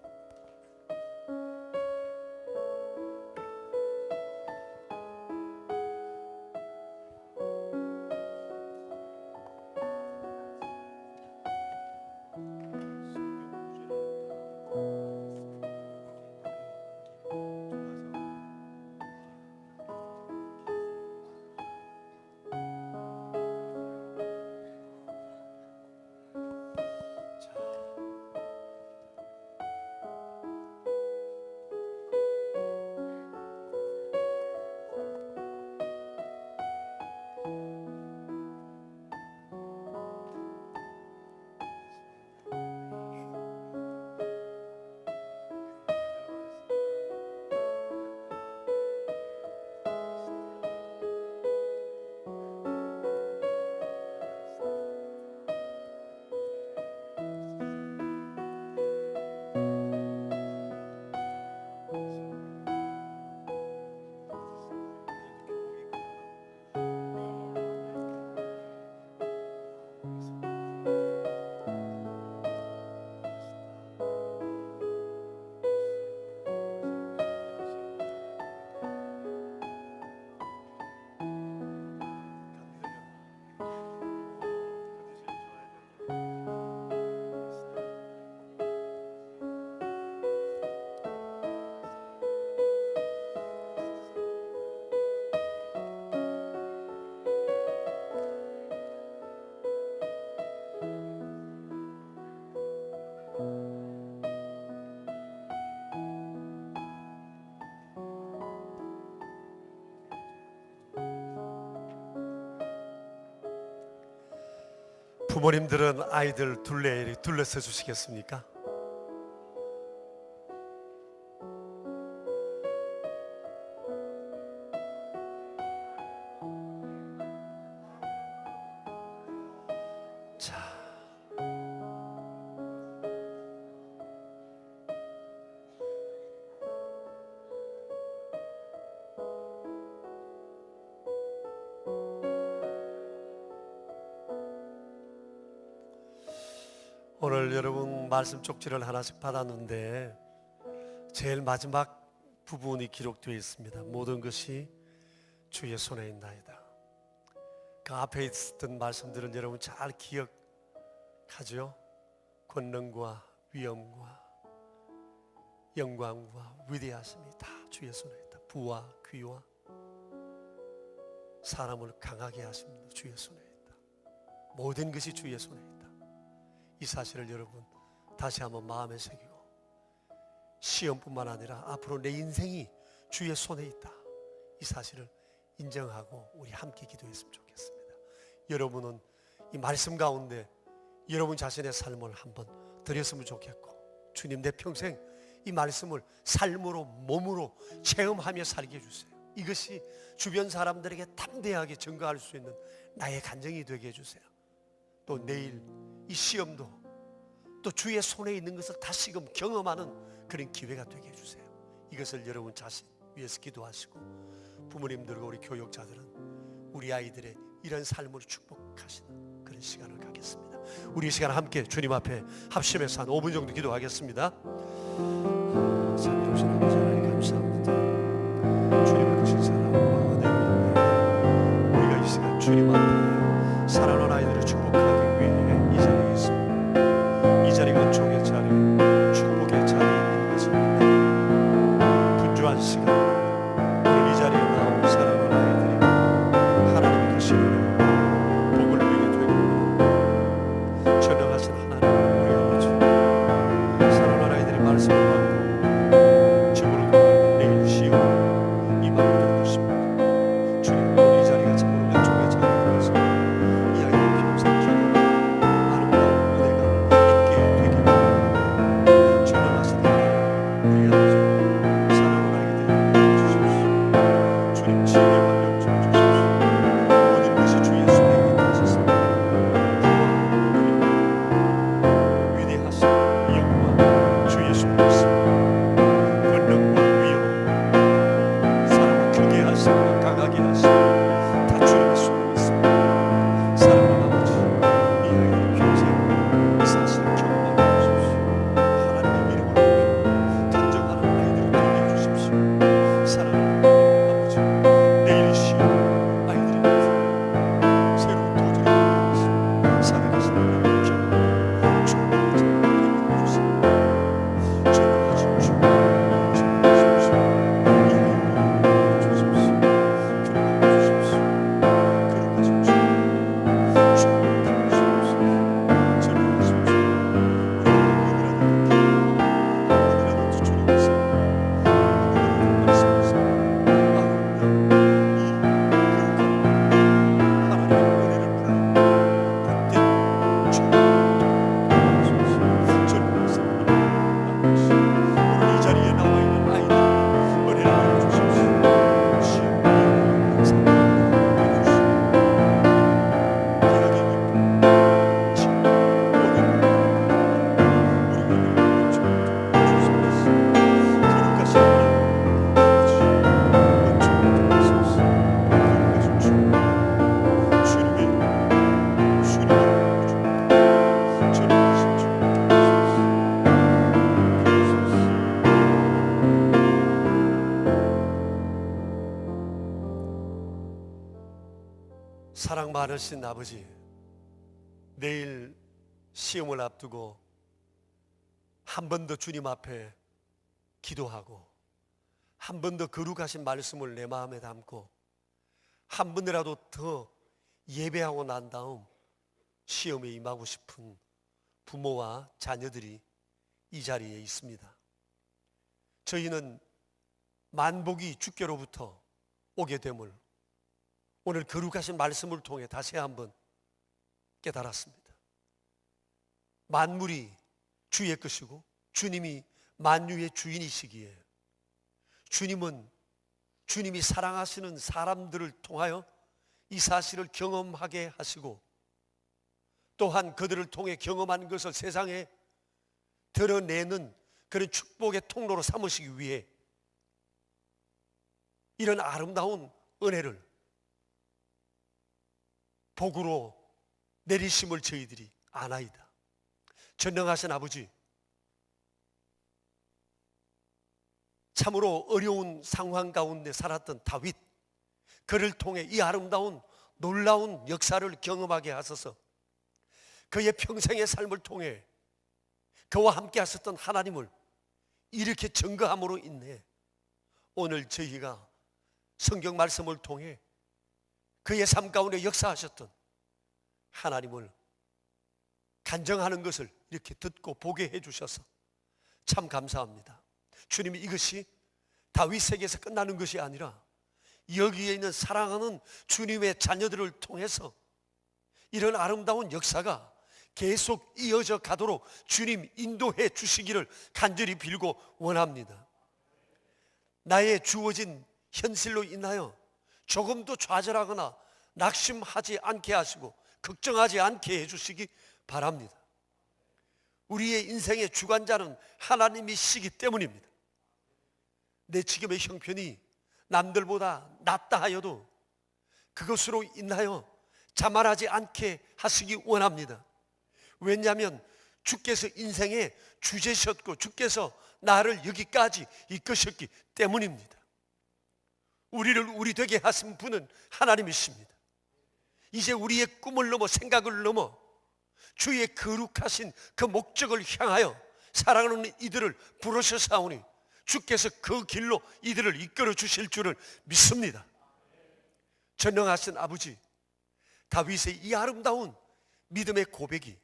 부모님들은 아이들 둘러서 주시겠습니까? 자, 오늘 여러분 말씀 쪽지를 하나씩 받았는데 제일 마지막 부분이 기록되어 있습니다. 모든 것이 주의 손에 있나이다. 그 앞에 있었던 말씀들은 여러분 잘 기억하죠? 권능과 위엄과 영광과 위대하심이 다 주의 손에 있다. 부와 귀와 사람을 강하게 하십니다. 주의 손에 있다. 모든 것이 주의 손에 있다. 이 사실을 여러분 다시 한번 마음에 새기고 시험뿐만 아니라 앞으로 내 인생이 주의 손에 있다. 이 사실을 인정하고 우리 함께 기도했으면 좋겠습니다. 여러분은 이 말씀 가운데 여러분 자신의 삶을 한번 드렸으면 좋겠고 주님 내 평생 이 말씀을 삶으로 몸으로 체험하며 살게 해주세요. 이것이 주변 사람들에게 담대하게 증거할 수 있는 나의 간증이 되게 해주세요. 또 내일 이 시험도 또 주의 손에 있는 것을 다시금 경험하는 그런 기회가 되게 해주세요. 이것을 여러분 자신 위해서 기도하시고 부모님들과 우리 교육자들은 우리 아이들의 이런 삶으로 축복하시는 그런 시간을 갖겠습니다. 우리 이 시간 함께 주님 앞에 합심해서 한 5분 정도 기도하겠습니다. 살려주신 아버지 하나님 감사합니다. 주님의 크신 사랑과 은혜로 우리가 이 시간 주님 앞에 사랑하는 아이들을 축복하기 위해 이 자리에 있습니다. 이 자리가 은총의 자리, 축복의 자리인 것을 분주한 시간 오늘 이 자리에 나온 사랑하는 아이들이 하나님의 크신 복을 누리게 되고 전능하신 하나님 우리 아버지 사랑하는 아이들의 말씀을 받고 집으로 돌아가는 내일 사랑 많으신 아버지, 내일 시험을 앞두고 한 번 더 주님 앞에 기도하고 한 번 더 거룩하신 말씀을 내 마음에 담고 한 번이라도 더 예배하고 난 다음 시험에 임하고 싶은 부모와 자녀들이 이 자리에 있습니다. 저희는 만복이 주께로부터 오게 됨을 오늘 거룩하신 말씀을 통해 다시 한번 깨달았습니다. 만물이 주의 것이고 주님이 만유의 주인이시기에 주님은 주님이 사랑하시는 사람들을 통하여 이 사실을 경험하게 하시고 또한 그들을 통해 경험한 것을 세상에 드러내는 그런 축복의 통로로 삼으시기 위해 이런 아름다운 은혜를 복으로 내리심을 저희들이 아나이다. 전능하신 아버지, 참으로 어려운 상황 가운데 살았던 다윗, 그를 통해 이 아름다운 놀라운 역사를 경험하게 하소서. 그의 평생의 삶을 통해 그와 함께 하셨던 하나님을 이렇게 증거함으로 인해 오늘 저희가 성경 말씀을 통해 그의 삶 가운데 역사하셨던 하나님을 간증하는 것을 이렇게 듣고 보게 해주셔서 참 감사합니다. 주님이 이것이 다윗에게서 끝나는 것이 아니라 여기에 있는 사랑하는 주님의 자녀들을 통해서 이런 아름다운 역사가 계속 이어져 가도록 주님 인도해 주시기를 간절히 빌고 원합니다. 나의 주어진 현실로 인하여 조금도 좌절하거나 낙심하지 않게 하시고 걱정하지 않게 해주시기 바랍니다. 우리의 인생의 주관자는 하나님이시기 때문입니다. 내 지금의 형편이 남들보다 낫다 하여도 그것으로 인하여 자만하지 않게 하시기 원합니다. 왜냐하면 주께서 인생의 주제셨고 주께서 나를 여기까지 이끄셨기 때문입니다. 우리를 우리 되게 하신 분은 하나님이십니다. 이제 우리의 꿈을 넘어 생각을 넘어 주의 거룩하신 그 목적을 향하여 사랑하는 이들을 부르셨사오니 주께서 그 길로 이들을 이끌어 주실 줄을 믿습니다. 전능하신 아버지, 다윗의 이 아름다운 믿음의 고백이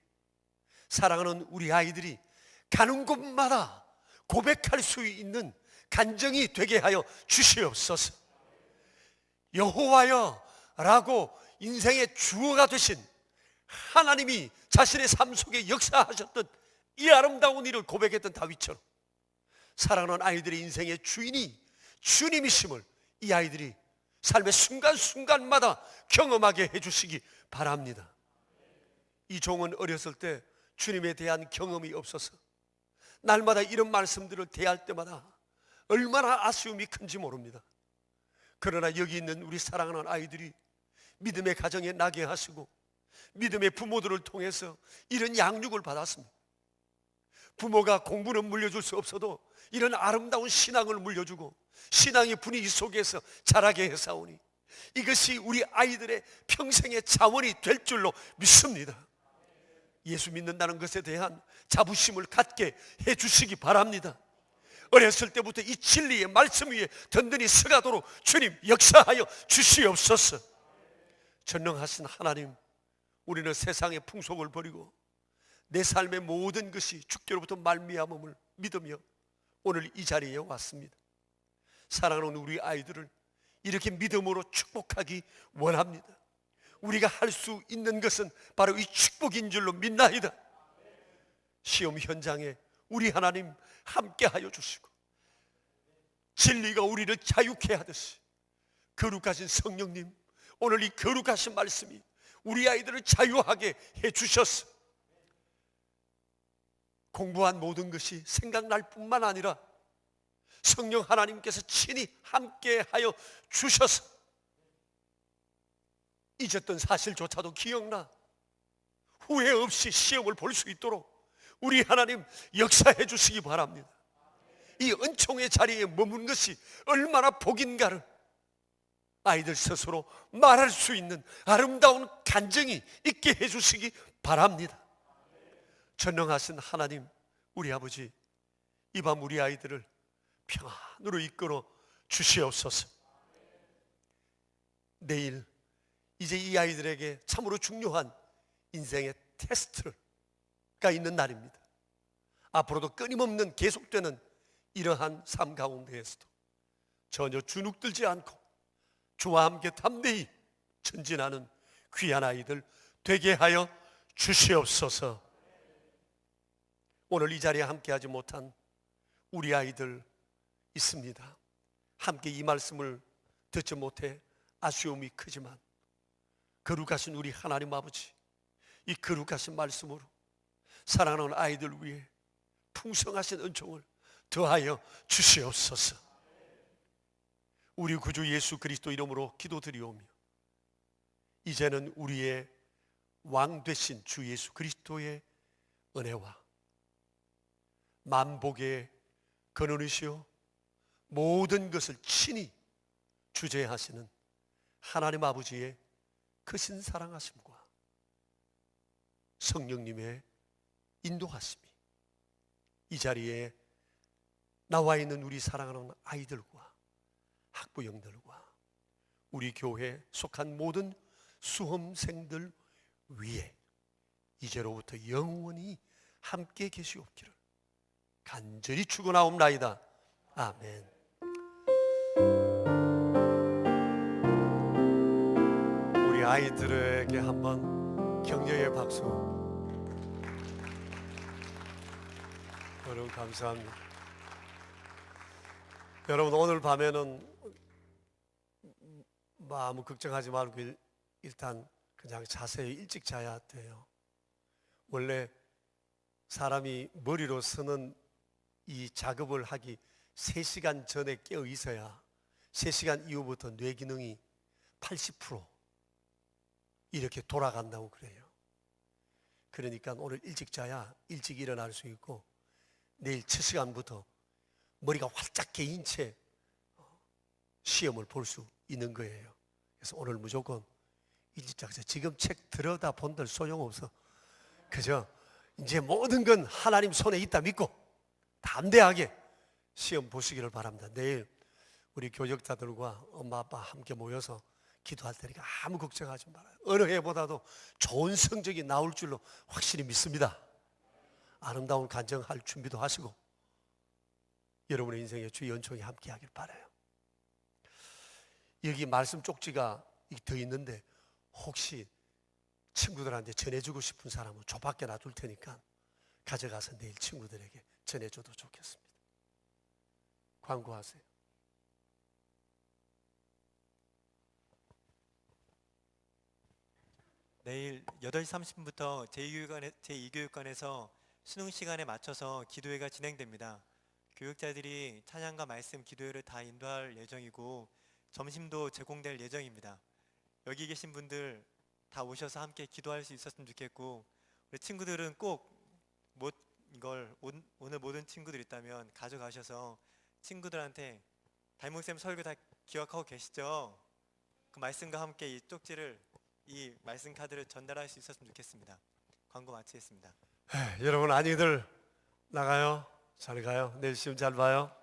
사랑하는 우리 아이들이 가는 곳마다 고백할 수 있는 간증이 되게 하여 주시옵소서. 여호와여 라고 인생의 주어가 되신 하나님이 자신의 삶 속에 역사하셨던 이 아름다운 일을 고백했던 다윗처럼 사랑하는 아이들의 인생의 주인이 주님이심을 이 아이들이 삶의 순간순간마다 경험하게 해주시기 바랍니다. 이 종은 어렸을 때 주님에 대한 경험이 없어서 날마다 이런 말씀들을 대할 때마다 얼마나 아쉬움이 큰지 모릅니다. 그러나 여기 있는 우리 사랑하는 아이들이 믿음의 가정에 나게 하시고 믿음의 부모들을 통해서 이런 양육을 받았습니다. 부모가 공부는 물려줄 수 없어도 이런 아름다운 신앙을 물려주고 신앙의 분위기 속에서 자라게 해사오니 이것이 우리 아이들의 평생의 자원이 될 줄로 믿습니다. 예수 믿는다는 것에 대한 자부심을 갖게 해주시기 바랍니다. 어렸을 때부터 이 진리의 말씀 위에 든든히 서가도록 주님 역사하여 주시옵소서. 전능하신 하나님, 우리는 세상의 풍속을 버리고 내 삶의 모든 것이 주께로부터 말미암음을 믿으며 오늘 이 자리에 왔습니다. 사랑하는 우리 아이들을 이렇게 믿음으로 축복하기 원합니다. 우리가 할 수 있는 것은 바로 이 축복인 줄로 믿나이다. 시험 현장에 우리 하나님 함께하여 주시고 진리가 우리를 자유케 하듯이 거룩하신 성령님, 오늘 이 거룩하신 말씀이 우리 아이들을 자유하게 해주셨어. 공부한 모든 것이 생각날 뿐만 아니라 성령 하나님께서 친히 함께하여 주셔서 잊었던 사실조차도 기억나 후회 없이 시험을 볼 수 있도록 우리 하나님 역사해 주시기 바랍니다. 이 은총의 자리에 머문 것이 얼마나 복인가를 아이들 스스로 말할 수 있는 아름다운 간증이 있게 해주시기 바랍니다. 전능하신 하나님, 우리 아버지, 이 밤 우리 아이들을 평안으로 이끌어 주시옵소서. 내일 이제 이 아이들에게 참으로 중요한 인생의 테스트가 있는 날입니다. 앞으로도 끊임없는 계속되는 이러한 삶 가운데에서도 전혀 주눅들지 않고 주와 함께 담대히 전진하는 귀한 아이들 되게 하여 주시옵소서. 오늘 이 자리에 함께하지 못한 우리 아이들 있습니다. 함께 이 말씀을 듣지 못해 아쉬움이 크지만 거룩하신 우리 하나님 아버지, 이 거룩하신 말씀으로 사랑하는 아이들 위해 풍성하신 은총을 더하여 주시옵소서. 우리 구주 예수 그리스도 이름으로 기도드리오며 이제는 우리의 왕 되신 주 예수 그리스도의 은혜와 만복의 근원이시요 모든 것을 친히 주재하시는 하나님 아버지의 크신 사랑하심과 성령님의 인도하심이 이 자리에 나와 있는 우리 사랑하는 아이들과 학부형들과 우리 교회에 속한 모든 수험생들 위에 이제로부터 영원히 함께 계시옵기를 간절히 축원하옵나이다. 아멘. 우리 아이들에게 한번 격려의 박수. 여러분 감사합니다. 여러분 오늘 밤에는 아무 걱정하지 말고 일단 그냥 자세히 일찍 자야 돼요. 원래 사람이 머리로 쓰는 이 작업을 하기 3시간 전에 깨어 있어야 3시간 이후부터 뇌 기능이 80% 이렇게 돌아간다고 그래요. 그러니까 오늘 일찍 자야 일찍 일어날 수 있고 내일 첫 시간부터 머리가 활짝 개인 채 시험을 볼 수 있는 거예요. 그래서 오늘 무조건 일찍 자서 지금 책 들여다 본들 소용없어. 그죠? 이제 모든 건 하나님 손에 있다 믿고 담대하게 시험 보시기를 바랍니다. 내일 우리 교역자들과 엄마 아빠 함께 모여서 기도할 테니까 아무 걱정하지 말아요. 어느 해보다도 좋은 성적이 나올 줄로 확실히 믿습니다. 아름다운 간증할 준비도 하시고 여러분의 인생에 주의 연총이 함께 하길 바라요. 여기 말씀 쪽지가 더 있는데 혹시 친구들한테 전해주고 싶은 사람은 저 밖에 놔둘 테니까 가져가서 내일 친구들에게 전해줘도 좋겠습니다. 광고하세요. 내일 8시 30분부터 제2교육관에서 수능 시간에 맞춰서 기도회가 진행됩니다. 교육자들이 찬양과 말씀 기도회를 다 인도할 예정이고 점심도 제공될 예정입니다. 여기 계신 분들 다 오셔서 함께 기도할 수 있었으면 좋겠고 우리 친구들은 꼭 오늘 모든 친구들 있다면 가져가셔서 친구들한테 달목쌤 설교 다 기억하고 계시죠? 그 말씀과 함께 이 쪽지를 이 말씀 카드를 전달할 수 있었으면 좋겠습니다. 광고 마치겠습니다. 여러분 안녕히들 나가요. 잘 가요. 내일 시험 잘 봐요.